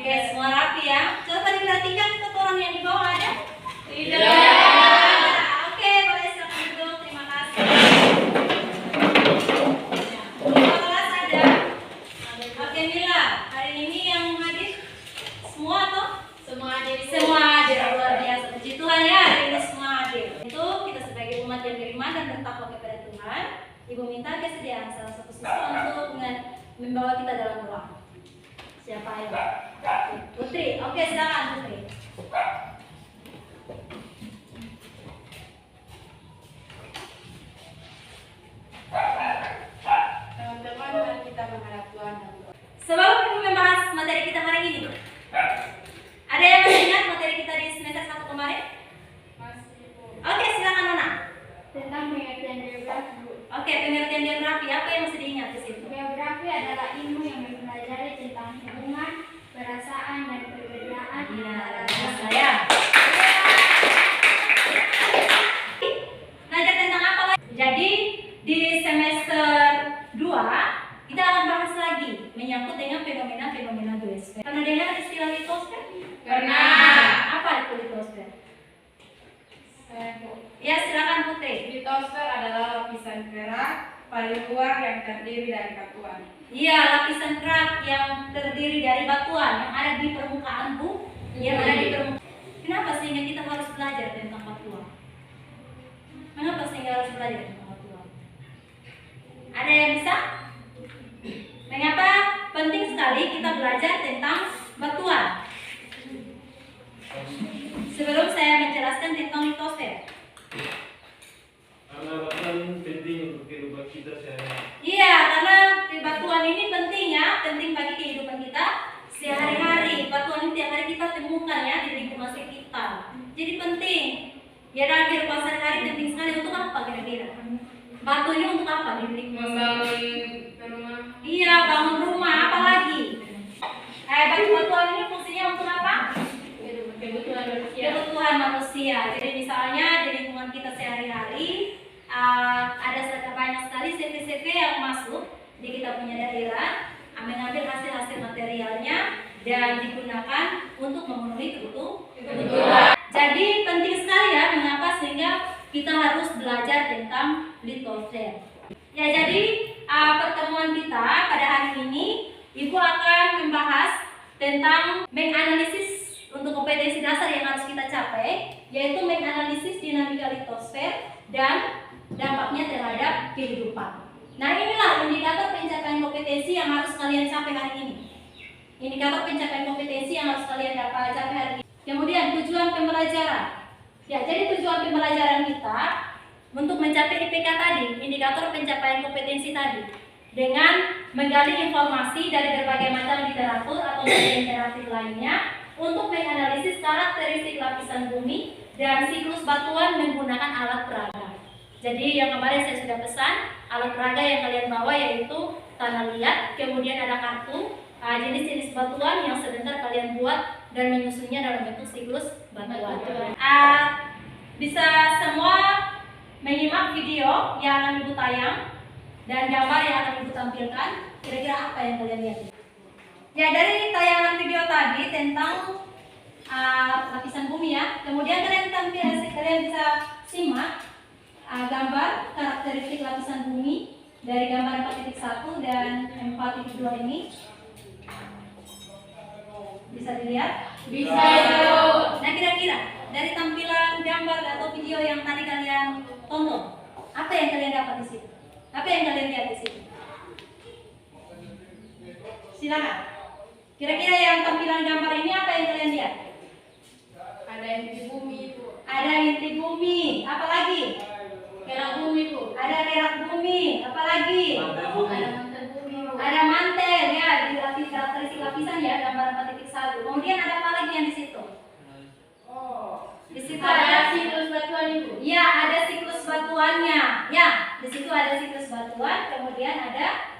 Oke, semua rapi ya. Coba diperhatikan kotoran yang di bawah ada? Tidak. Oke, boleh silakan duduk. Terima kasih. Di kelas ada? Oke, Mila. Hari ini yang hadir semua atau? Semua hadir. Semua hadir, luar biasa. Puji Tuhan ya, hari ini semua hadir. Itu kita sebagai umat yang beriman dan bertakwa kepada Tuhan, Ibu minta kesediaan salah satu siswa untuk membawa kita dalam doa. Siapa ya? Putri. Oke, silakan Putri. Teman-teman, mari kita menghadap Tuhan dan berdoa. Sebelum Ibu membahas materi kita hari ini, ada yang masih ingat materi kita di semester 1 kemarin? Masih, Bu. Oke, silakan Nona. Tentang pengertian geografi, Bu. Oke, pengertian geografi apa yang masih diingat di situ? Geografi adalah ilmu yang mempelajari tentang hubungan, perasaan, dan perbedaan antara Saya. Belajar tentang apa lagi? Jadi di semester 2 kita akan bahas lagi menyangkut dengan fenomena-fenomena geosfer. Pernah dengar istilah litosfer? Pernah. Apa itu litosfer? Bu. Ya, silakan Putri. Litosfer adalah lapisan kerak paling luar yang terdiri dari batuan. Iya, lapisan kerak yang terdiri dari batuan yang ada di permukaan bumi. Yang ada di permukaan. Kenapa sehingga kita harus belajar tentang batuan? Mengapa sehingga harus belajar tentang batuan? Ada yang bisa? Mengapa penting sekali kita belajar tentang batuan? Sebelum saya menjelaskan tentang litosfer. Karena batuan penting untuk kehidupan kita sehari-hari. Iya, karena batuan ini penting ya, penting bagi kehidupan kita sehari-hari. Batuan ini tiap hari kita temukan ya di lingkungan sekitar. Jadi penting. Ya, dalam kehidupan sehari-hari penting sekali untuk apa kira-kira? Batu ini untuk apa di lingkungan? Membangun rumah. Iya, bangun rumah, apa lagi? Batu-batuan ini fungsinya untuk apa? Kebutuhan manusia. Kebutuhan manusia. Jadi misalnya di lingkungan kita sehari-hari ada banyak sekali CV-CV yang masuk di kita punya daerah, mengambil hasil-hasil materialnya dan digunakan untuk memenuhi kebutuhan. Jadi penting sekali ya, mengapa sehingga kita harus belajar tentang litosfer. Ya, jadi pertemuan kita pada hari ini Ibu akan membahas tentang menganalisis untuk kompetensi dasar yang harus kita capai, yaitu menganalisis dinamika litosfer dan dampaknya terhadap kehidupan. Nah, inilah indikator pencapaian kompetensi yang harus kalian capai hari ini. Indikator pencapaian kompetensi yang harus kalian capai hari ini. Kemudian tujuan pembelajaran. Ya, jadi tujuan pembelajaran kita untuk mencapai IPK tadi, indikator pencapaian kompetensi tadi, dengan menggali informasi dari berbagai macam literatur atau media interaktif lainnya untuk menganalisis karakteristik lapisan bumi dan siklus batuan menggunakan alat peraga. Jadi yang kemarin saya sudah pesan, alat peraga yang kalian bawa yaitu tanah liat, kemudian ada kartu, jenis-jenis batuan yang sebentar kalian buat dan menyusunnya dalam bentuk siklus batuan. Bisa semua menyimak video yang akan Ibu tayang dan gambar yang akan Ibu tampilkan. Kira-kira apa yang kalian lihat? Ya, dari tayangan video tadi tentang lapisan bumi ya. Kemudian kalian bisa simak gambar karakteristik lapisan bumi dari gambar 4.1 dan 4.2 ini. Bisa dilihat? Bisa, Ibu. Nah, kira-kira dari tampilan gambar atau video yang tadi kalian tonton, apa yang kalian dapat di situ? Apa yang kalian lihat di situ? Silakan. Kira-kira yang tampilan gambar ini apa yang kalian lihat? Ada inti bumi, Bu. Ada inti bumi. Apa lagi? Kerak bumi, Bu. Ada kerak bumi. Apa lagi? Mantel bumi. Ada mantel bumi, Bu. Ada mantel ya, di karakteristik lapisan ya, gambar 4.1. Kemudian ada apa lagi yang di situ? Di situ Ada siklus batuan, Ibu. ya, ada siklus batuannya. Ya, di situ ada siklus batuan, kemudian ada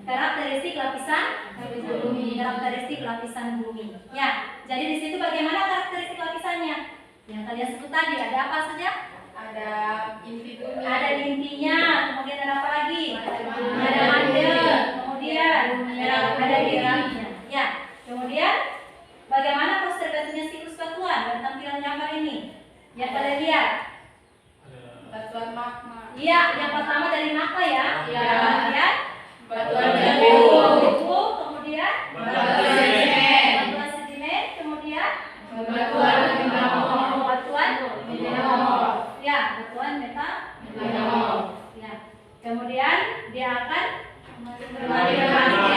karakteristik lapisan bumi. Karakteristik lapisan bumi. Ya, jadi di situ bagaimana karakteristik lapisannya? Yang kalian sebut tadi ada apa saja? Ada inti bumi. Ada intinya, kemudian ada apa lagi? Ada Ada mandel, kemudian ada geraknya. Ya, kemudian tampilan gambar ini. Yang kalian lihat. Batuan magma. Iya, yang pertama dari magma ya. Iya. Kemudian Batuan beku, kemudian Batuan sedimen. batuan sedimen, kemudian Batuan mineral. batuan Mineral. ya, batuan metal. Mineral. Ya. Kemudian dia akan Kembali ke magma.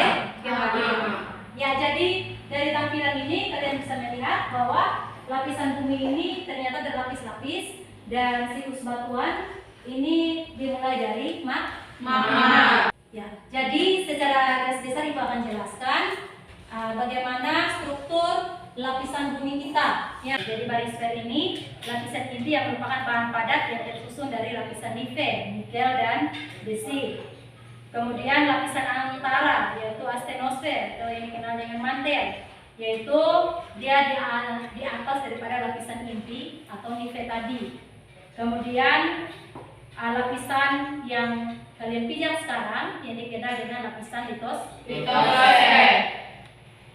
Ya, jadi dari tampilan ini kalian bisa melihat bahwa lapisan bumi ini ternyata berlapis-lapis dan siklus batuan ini dimulai dari magma. Ya, jadi secara garis besar Ibu akan jelaskan bagaimana struktur lapisan bumi kita. Ya, jadi barisfer ini lapisan inti yang merupakan bahan padat yang tersusun dari lapisan nikel dan besi. Kemudian lapisan antara yaitu astenosfer atau yang dikenal dengan mantel, yaitu dia di atas daripada lapisan inti atau nikel tadi. Kemudian lapisan yang kalian pijak sekarang yang dikenal dengan lapisan litosfer.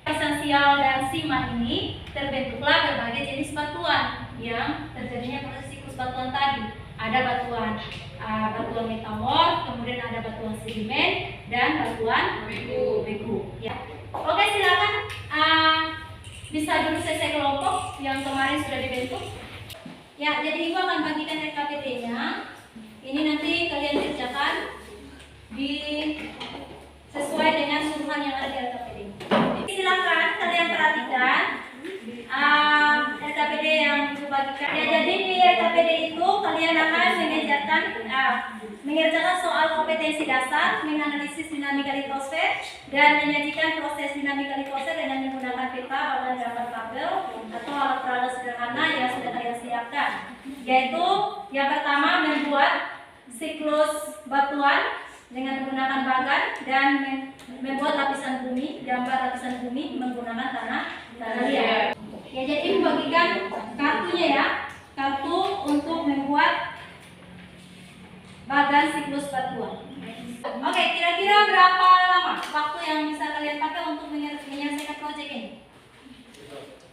Esensial dan sima ini terbentuklah berbagai jenis batuan yang terjadinya proses siklus batuan tadi. Ada batuan metamorf, kemudian ada batuan sedimen dan batuan beku. Ya. Oke, silakan bisa dulu selesai kelompok yang kemarin sudah dibentuk. Ya, jadi Ibu akan bagikan RKPD-nya. Ini nanti kalian kerjakan sesuai dengan suruhan yang ada di RKPD. Silakan kalian perhatikan RKPD yang dibagikan. Ya, jadi di RKPD itu kalian akan mengerjakan soal kompetensi dasar, menganalisis dinamika litosfer, dan menyajikan proses dinamika litosfer dengan menggunakan peta, bahkan gambar tabel atau alat peraga sederhana yang sudah kalian siapkan. Yaitu yang pertama membuat siklus batuan dengan menggunakan bagan dan membuat lapisan bumi, gambar lapisan bumi menggunakan tanah liat. Ya, jadi membagikan kartunya ya, kartu untuk membuat bagan siklus batuan. Oke, kira-kira berapa lama waktu yang bisa kalian pakai untuk menyelesaikan proyek ini?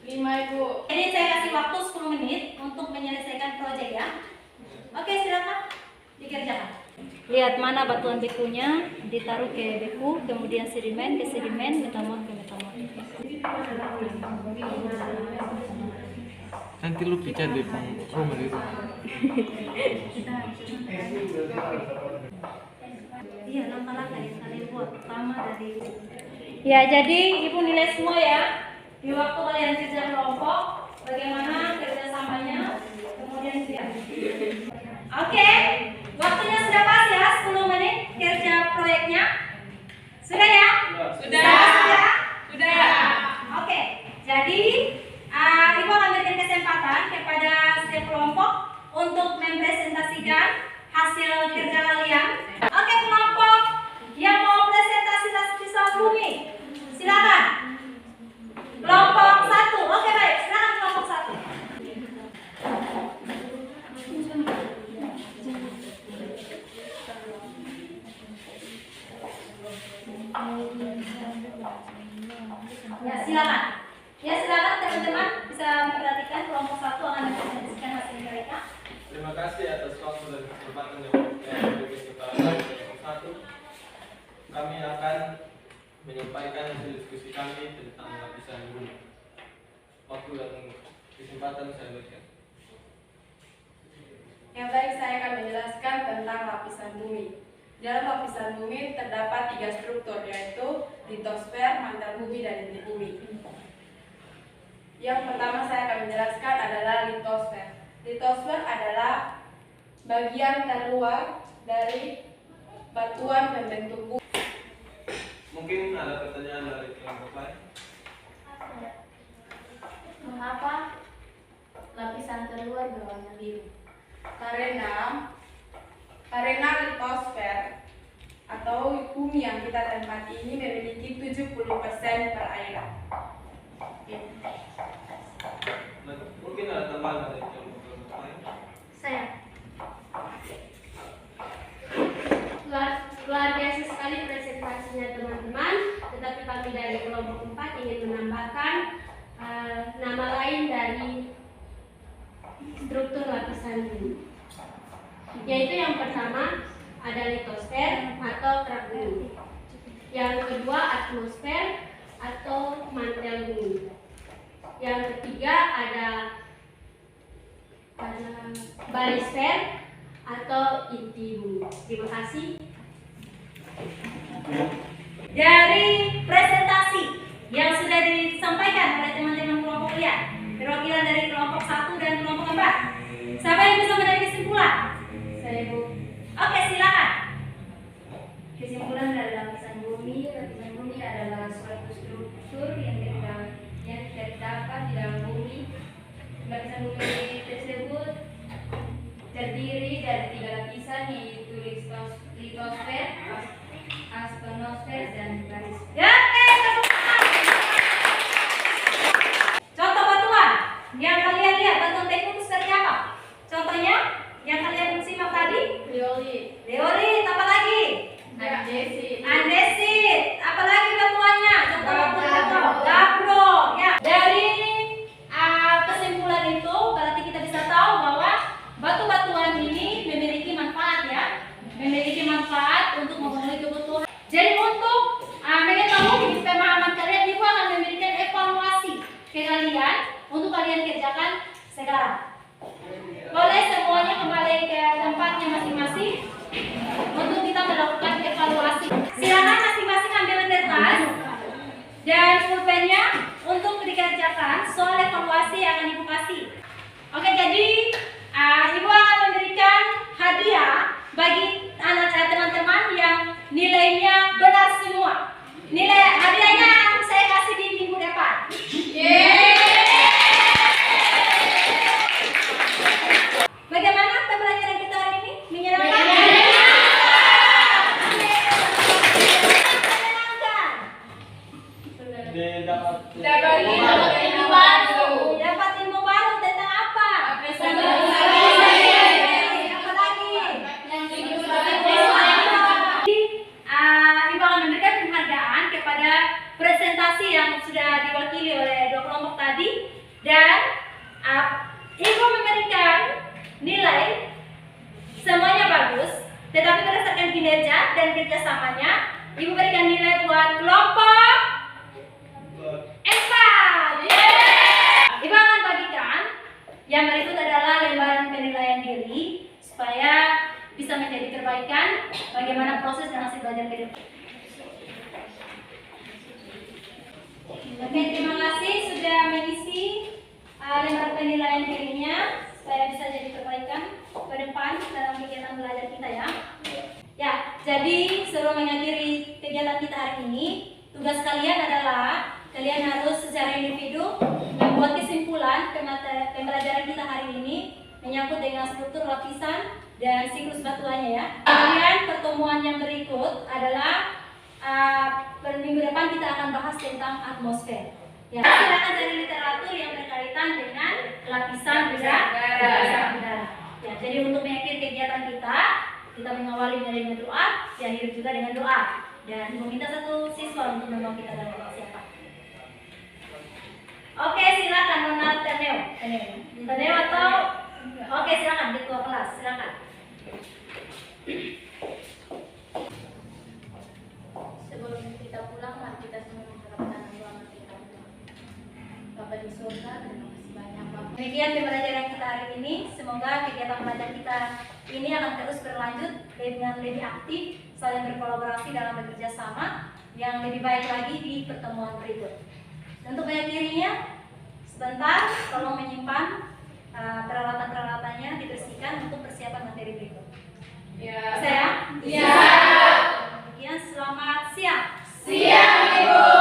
5 Ibu. Jadi saya kasih waktu 10 menit untuk menyelesaikan proyek ya. Oke, silakan dikerjakan. Lihat mana batuan bekunya, ditaruh ke beku, kemudian sedimen ke sedimen, metamorf ke metamorf. Nanti lu pica di rumah itu. Iya, langkah-langkah yang kalian buat pertama dari. Ya, jadi Ibu nilai semua ya. Di waktu kalian kerja kelompok, bagaimana kerjasamanya, kemudian siap. Oke, waktunya sudah pas ya, 10 menit kerja proyeknya. Sudah ya? Sudah. Oke, jadi Ibu akan berikan kesempatan kepada setiap kelompok untuk mempresentasikan hasil kerja kalian. Oke, kelompok yang mau presentasi lapisan bumi, silakan. Kelompok 1, oke baik, silakan kelompok 1. Ya silakan teman-teman bisa memperhatikan kelompok 1 akan mempresentasikan hasil mereka. Terima kasih atas waktu dan kesempatan yang diberikan kepada kelompok 1. Kami akan menyampaikan hasil diskusi kami tentang lapisan bumi. Waktu dan kesempatan saya berikan. Yang baik, saya akan menjelaskan tentang lapisan bumi. Dalam lapisan bumi terdapat 3 struktur, yaitu litosfer, mantel bumi, dan inti bumi. Yang pertama saya akan menjelaskan adalah litosfer. Litosfer adalah bagian terluar dari batuan pembentuk bumi. Mungkin ada pertanyaan dari kelompok lain. Mengapa lapisan terluar berwarna biru? Karena litosfer atau bumi yang kita tempati ini memiliki 70% perairan. Mungkin ada tambahan dari kelompok lain. Saya. Luar biasa sekali presentasinya teman-teman, tetapi kami dari kelompok 4 ingin menambahkan nama lain dari struktur lapisan bumi. Yaitu yang pertama ada litosfer atau kerak bumi. Yang kedua atmosfer atau mantel bumi. Yang ketiga ada barisfer atau inti bumi. Terima kasih. Dari presentasi yang sudah disampaikan oleh teman-teman kelompok kuliah, perwakilan dari kelompok 1 dan kelompok 4, siapa yang bisa menarik kesimpulan? Saya Bu. Oke, silakan. Kesimpulan dari lapisan bumi adalah suatu struktur yang terdapat di dalam bumi. Lapisan bumi tersebut terdiri dari 3 lapisan, yaitu litosfer, astronosfer, dan barisfer. Ya, tepuk tangan. Contoh batuan yang kalian lihat, batuan teknik itu seperti apa? Contohnya yang kalian simak tadi, teori, apa lagi? Andesit, apalagi batuannya? Contoh batuan gabbro. Ya, dari kesimpulan itu berarti kita bisa tahu bahwa batu-batuan ini memiliki manfaat ya, memiliki manfaat untuk memenuhi kebutuhan. Jadi untuk mengetahui pemahaman kalian, Ibu akan memberikan evaluasi ke kalian untuk kalian kerjakan sekarang. Boleh semuanya kembali ke tempatnya masing-masing untuk kita melakukan evaluasi. Silakan masing-masing ambil kertas dan pulpennya untuk dikerjakan soal evaluasi yang akan Ibu kasih. Oke, jadi Ibu akan memberikan hadiah bagi teman-teman yang nilainya benar semua. Nilai hadiahnya akan saya kasih di minggu depan. Bagaimana pembelajaran kita hari ini? Menyenangkan? Dapat Dapat ilmu baru tentang apa? Apa lagi? Ibu akan memberikan penghargaan kepada presentasi yang sudah diwakili oleh 2 kelompok tadi, dan Ibu memberikan nilai semuanya bagus, tetapi berdasarkan kinerja dan kerjasamanya, Ibu berikan nilai buat kelompok 4. Ibu akan bagikan yang berikut adalah lembaran penilaian diri supaya bisa menjadi perbaikan bagaimana proses dan hasil belajar ke depan. Oke, terima kasih sudah mengisi lembaran penilaian dirinya supaya bisa jadi perbaikan ke depan dalam kegiatan belajar kita ya. Ya, jadi sebelum mengakhiri kegiatan kita hari ini, tugas kalian adalah kalian harus secara individu membuat kesimpulan pembelajaran kita hari ini menyangkut dengan struktur lapisan dan siklus batuannya ya. Kemudian pertemuan yang berikut adalah minggu depan kita akan bahas tentang atmosfer. Ya, silakan cari literatur yang berkaitan dengan lapisan udara. Ya, jadi untuk mengakhiri kegiatan kita mengawali dengan doa, diakhiri juga dengan doa. Dan meminta satu siswa untuk membawa kita dalam persiapan. Oke, silakan Nona Taneo atau oke, silakan ketua kelas, silakan. Sebelum kita pulang, mari kita semua mengharapkan doa kita. Bapak di surga, terima kasih banyak Bapak. Demikian pembelajaran kita hari ini. Semoga kegiatan belajar kita ini akan terus berlanjut dengan lebih aktif, saling berkolaborasi dalam bekerja sama yang lebih baik lagi di pertemuan berikut. Untuk mengakhirinya, sebentar tolong menyimpan peralatan-peralatannya, dibersihkan untuk persiapan materi berikut. Ya. Saya? Ya. Demikian, selamat siang. Siang, Ibu.